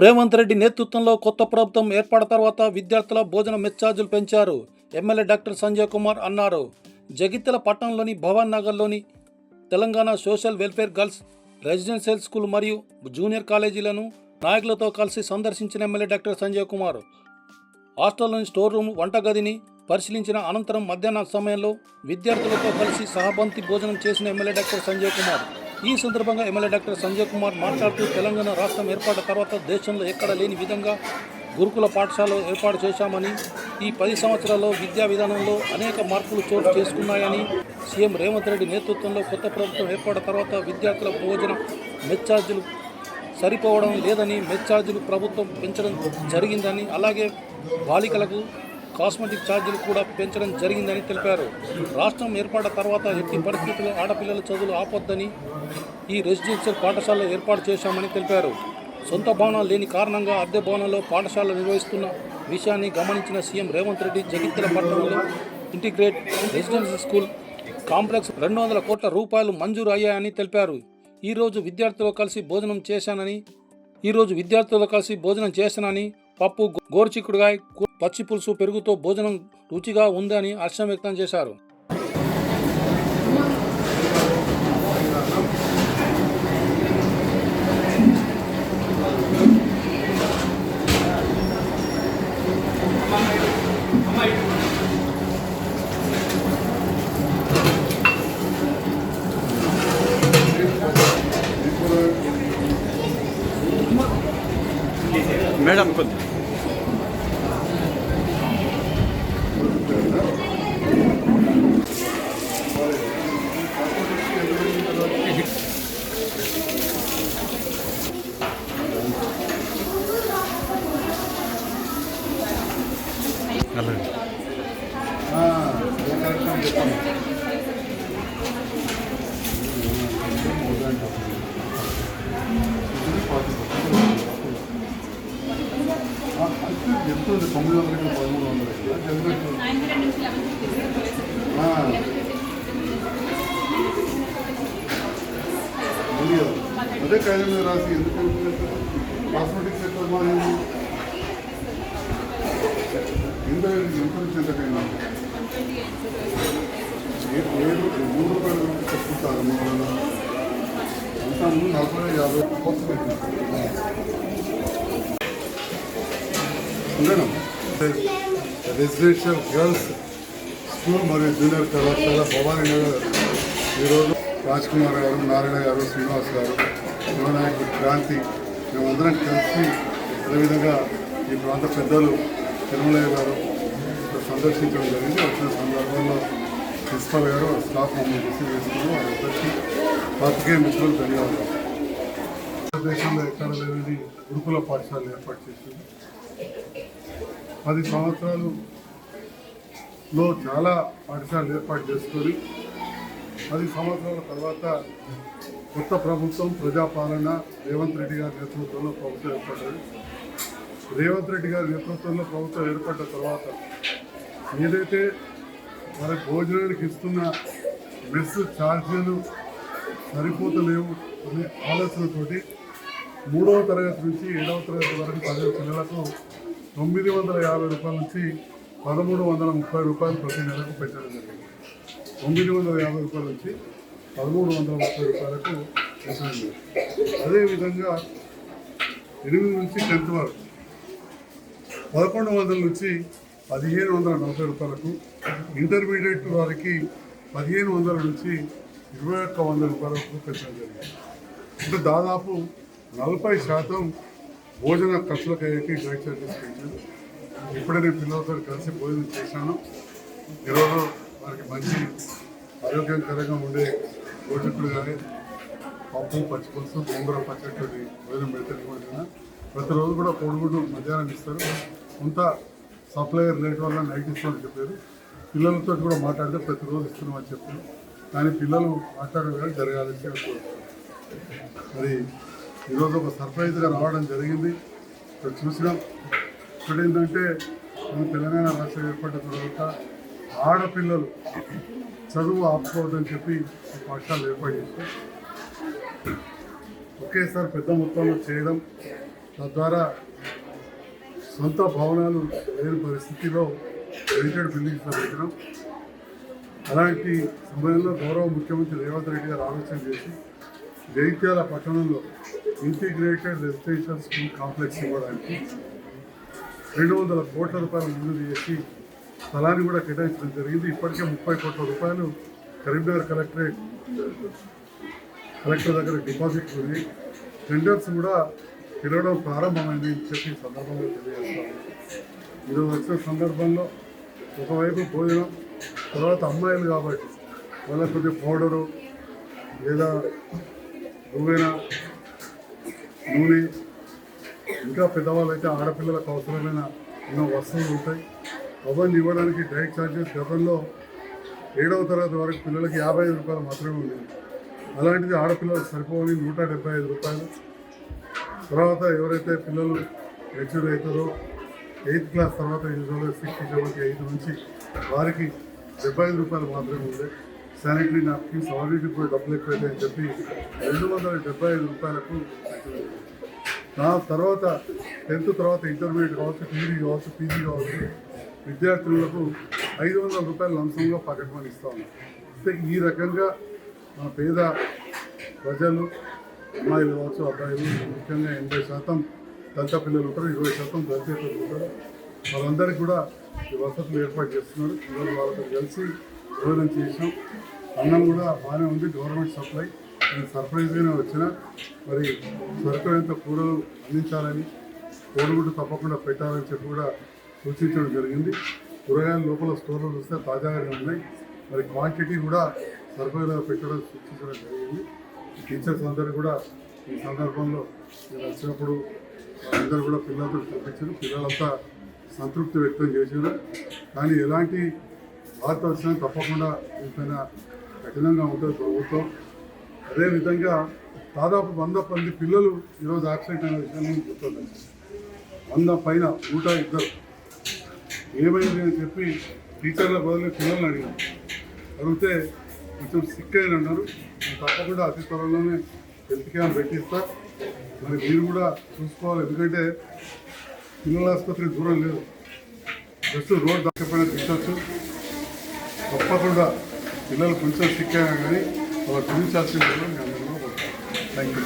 రేవంత్ రెడ్డి నేతృత్వంలో కొత్త ప్రభుత్వం ఏర్పడిన తర్వాత విద్యార్థుల భోజన మెస్ ఛార్జీలు పెంచారు. ఎమ్మెల్యే డాక్టర్ సంజయ్ కుమార్ అన్నారు. జగిత్యాల పట్టణంలోని భవన్ నగర్లోని Telangana social welfare girls residential school మరియు జూనియర్ కాలేజీలను నాయకులతో కలిసి సందర్శించిన ఎమ్మెల్యే డాక్టర్ సంజయ్ కుమార్ హాస్టల్లోని స్టోర్ రూమ్, వంటగదిని పరిశీలించిన అనంతరం మధ్యాహ్న సమయంలో విద్యార్థులతో కలిసి సహబంతి భోజనం చేసిన ఎమ్మెల్యే డాక్టర్ సంజయ్ కుమార్. ఈ సందర్భంగా ఎమ్మెల్యే డాక్టర్ సంజయ్ కుమార్ మాట్లాడుతూ తెలంగాణ రాష్ట్రం ఏర్పడిన తర్వాత దేశంలో ఎక్కడ లేని విధంగా గురుకుల పాఠశాలలు ఏర్పాటు చేశామని, ఈ 10 సంవత్సరాల్లో విద్యా విధానంలో అనేక మార్పులు చోటు చేసుకున్నాయని, సీఎం రేవంత్ రెడ్డి నేతృత్వంలో కొత్త ప్రభుత్వం ఏర్పడిన తర్వాత విద్యార్థుల భోజన మెస్ ఛార్జీలు సరిపోవడం లేదని, మెస్ ఛార్జీలు ప్రభుత్వం పెంచడం జరిగిందని, అలాగే బాలికలకు కాస్మెటిక్ ఛార్జీలు కూడా పెంచడం జరిగిందని తెలిపారు. రాష్ట్రం ఏర్పడిన తర్వాత ఎట్టి పరిస్థితుల్లో ఆడపిల్లల చదువులు ఆపొద్దని ఈ రెసిడెన్షియల్ పాఠశాల ఏర్పాటు చేశామని తెలిపారు. సొంత భవనాలు లేని కారణంగా అద్దె భవనంలో పాఠశాల నిర్వహిస్తున్న విషయాన్ని గమనించిన సీఎం రేవంత్ రెడ్డి జగిత్యాల పట్టణంలో ఇంటిగ్రేట్ రెసిడెన్షియల్ స్కూల్ కాంప్లెక్స్ 200 కోట్ల రూపాయలు మంజూరు అయ్యాయని తెలిపారు. ఈరోజు విద్యార్థులతో కలిసి భోజనం చేశానని, పప్పు, గోరుచిక్కుడుగాయ, పచ్చి పులుసు, పెరుగుతో భోజనం రుచిగా ఉందని హర్షం వ్యక్తం చేశారు. మేడం కొద్ది ఎంత 900 1300 అదే కాయల మీద రాసి ఎందుకంటే కాస్మెటిక్స్ ఎక్కడ మారింది ఎంత ఎంతకైనా 3 రూపాయలు చెప్పుకుంటారు. అంతా 40-50 కోసం మేడం. రెసిడెన్షియల్ గర్ల్స్ స్కూల్ మరియు జూనియర్ కళాశాల భవానీ నగర్ ఈరోజు రాజ్ కుమార్ గారు, నారాయణ గారు, శ్రీనివాస్ గారు, యువనాయకుడు క్రాంతి, మేమందరం కలిసి అదేవిధంగా ఈ ప్రాంత పెద్దలు తిరుమలయ్య గారు సందర్శించడం జరిగింది. వచ్చిన సందర్భంలో ప్రిన్సిపల్ గారు, స్టాఫ్ మమ్మల్ని రిసీవ్ చేసుకున్నారు. వారందరికీ పాతికేయ మిత్రులు ధన్యవాదాలు. భారతదేశంలో ఎక్కడ లేని గురుకుల పాఠశాలలు ఏర్పాటు చేసింది. 10 సంవత్సరాలలో చాలా పాఠశాలలు ఏర్పాటు చేసుకొని 10 సంవత్సరాల తర్వాత కొత్త ప్రభుత్వం, ప్రజాపాలన రేవంత్ రెడ్డి గారి నేతృత్వంలో ప్రభుత్వం ఏర్పడ్డది. రేవంత్ రెడ్డి గారి నేతృత్వంలో ప్రభుత్వం ఏర్పడ్డ తర్వాత ఏదైతే మరి భోజనానికి ఇస్తున్న మెస్ ఛార్జీలు సరిపోతలేవు అనే ఆలోచనతోటి 3వ తరగతి నుంచి 7వ తరగతి వరకు చదివే పిల్లలకు 950 రూపాయల నుంచి 1330 రూపాయలు ప్రతి నెలకు పెంచడం జరిగింది. 950 రూపాయల నుంచి 1330 రూపాయలకు పెంచడం జరిగింది. అదేవిధంగా 8 నుంచి 10th వరకు 1100 నుంచి 1540 రూపాయలకు, ఇంటర్మీడియట్ వారికి 1500 నుంచి 2100 రూపాయలకు పెంచడం జరిగింది. అంటే దాదాపు 40% భోజన ఖర్చులకు అయ్యేకి గైడ్ చార్జెస్ పెంచారు. ఇప్పుడే నేను పిల్లలతో కలిసి భోజనం చేశాను. ఈరోజు వారికి మంచి ఆరోగ్యకరంగా ఉండే భోజకులు కానీ పప్పు, పచ్చిపులుసు, గోంగూర పచ్చడి భోజనం పెడితే ప్రతిరోజు కూడా కోడిగుడ్డు మధ్యాహ్నం ఇస్తారు. కొంత సప్లయర్ రేట్ వల్ల నైట్ ఇస్తామని చెప్పారు. పిల్లలతో కూడా మాట్లాడితే ప్రతిరోజు ఇస్తున్నామని చెప్పారు. కానీ పిల్లలు మాట్లాడడం జరగాలని చెప్పారు. మరి ఈరోజు ఒక సర్ప్రైజ్గా రావడం జరిగింది. ఇక్కడ చూసినాం. ఇక్కడ ఏంటంటే మన తెలంగాణ రాష్ట్రం ఏర్పడిన తర్వాత ఆడపిల్లలు చదువు ఆపుకోవద్దని చెప్పి పాఠశాలలు ఏర్పాటు చేస్తాం. ఒకేసారి పెద్ద మొత్తంలో చేయడం, తద్వారా సొంత భవనాలు లేని పరిస్థితిలో లిమిటెడ్ బిల్డింగ్స్ పెట్టడం. అలాంటి సమయంలో గౌరవ ముఖ్యమంత్రి రేవంత్ రెడ్డి గారు ఆలోచన చేసి జగిత్యాల పట్టణంలో ఇంటిగ్రేటెడ్ రెసిడెన్షియల్ స్కూల్ కాంప్లెక్స్ ఇవ్వడానికి 200 కోట్ల రూపాయలు మంజూరు చేసి స్థలాన్ని కూడా కేటాయించడం జరిగింది. ఇప్పటికే 30 కోట్ల రూపాయలు కరీంనగర్ కలెక్టర్ దగ్గర డిపాజిట్ ఉంది. టెండర్స్ కూడా పిలవడం ప్రారంభమైంది అని చెప్పి ఈ సందర్భంలో తెలియజేస్తాను. ఈరోజు వచ్చిన సందర్భంలో ఒకవైపు భోజనం, తర్వాత అమ్మాయిలు కాబట్టి వాళ్ళకి కొద్దిగా పౌడరు లేదా నువ్వేనా నూనె, ఇంకా పెద్దవాళ్ళు అయితే ఆడపిల్లలకు అవసరమైన ఎన్నో వస్తువులు ఉంటాయి. అవన్నీ ఇవ్వడానికి డైరెక్ట్ ఛార్జెస్ గతంలో 7వ తరగతి వరకు పిల్లలకి 55 రూపాయలు మాత్రమే ఉండేది. అలాంటిది ఆడపిల్లలకు సరిపోవని 175 రూపాయలు. తర్వాత ఎవరైతే పిల్లలు మెచ్యూర్ అవుతారో 8th క్లాస్ తర్వాత యూజువల్గా 6, 7, 8 నుంచి వారికి 75 రూపాయలు మాత్రమే ఉండే. శానిటరీ నాప్కిన్స్ ఆల్రెడీ కూడా డబ్బులు ఎక్కువైతే అని చెప్పి 275 రూపాయలకు. తర్వాత 10th తర్వాత ఇంటర్మీడియట్ కావచ్చు, డిగ్రీ కావచ్చు, పీజీ కావచ్చు విద్యార్థులకు 500 రూపాయలు లంసంగా పాకెట్ మనీ ఇస్తా ఉన్నాం. అంటే ఈ రకంగా మన పేద ప్రజలు, అమ్మాయిలు కావచ్చు, అబ్బాయిలు, ముఖ్యంగా 80% దళిత పిల్లలు ఉంటారు, 20% దళితేతరులు ఉంటారు. వాళ్ళందరికీ కూడా ఈ వసతులు ఏర్పాటు చేస్తున్నారు. ఈరోజు వాళ్ళతో కలిసి భోజనం చేసాం. అన్నం కూడా బాగానే ఉంది, గవర్నమెంట్ సప్లై. నేను సర్ప్రైజ్గానే వచ్చిన మరి సరిపోయేంత కూరలు అందించాలని, కోడిగుడ్డు తప్పకుండా పెట్టాలని చెప్పి కూడా సూచించడం జరిగింది. కూరగాయలు లోపల స్టోర్లో చూస్తే తాజాగానే ఉన్నాయి. మరి క్వాంటిటీ కూడా సరిపోయేలా పెట్టడం సూచించడం జరిగింది. టీచర్స్ అందరూ కూడా ఈ సందర్భంలో నేను వచ్చినప్పుడు అందరూ కూడా పిల్లలతో చూపించారు. పిల్లలంతా సంతృప్తి వ్యక్తం చేశారు. కానీ ఎలాంటి వార్త వచ్చినా తప్పకుండా దీనిపైన కఠినంగా ఉంటుంది ప్రభుత్వం. అదేవిధంగా దాదాపు 100 మంది పిల్లలు ఈరోజు యాక్సిడెంట్ అయిన విషయాన్ని గుర్తుంది. 100 పైన 102 ఏమైంది అని చెప్పి టీచర్ల బదులు పిల్లల్ని అడిగితే కొంచెం సిక్ అయిన అన్నారు. తప్పకుండా అతి త్వరలోనే హెల్త్ క్యాంప్ పెట్టిస్తా. మరి మీరు కూడా చూసుకోవాలి, ఎందుకంటే పిల్లల ఆసుపత్రి దూరం లేదు, జస్ట్ రోడ్ దాకపోయినా తీసుకోవచ్చు. తప్పకుండా పిల్లలు కొంచెం సిక్ అయినా కానీ వాళ్ళ చూపించాల్సింది. Thank you.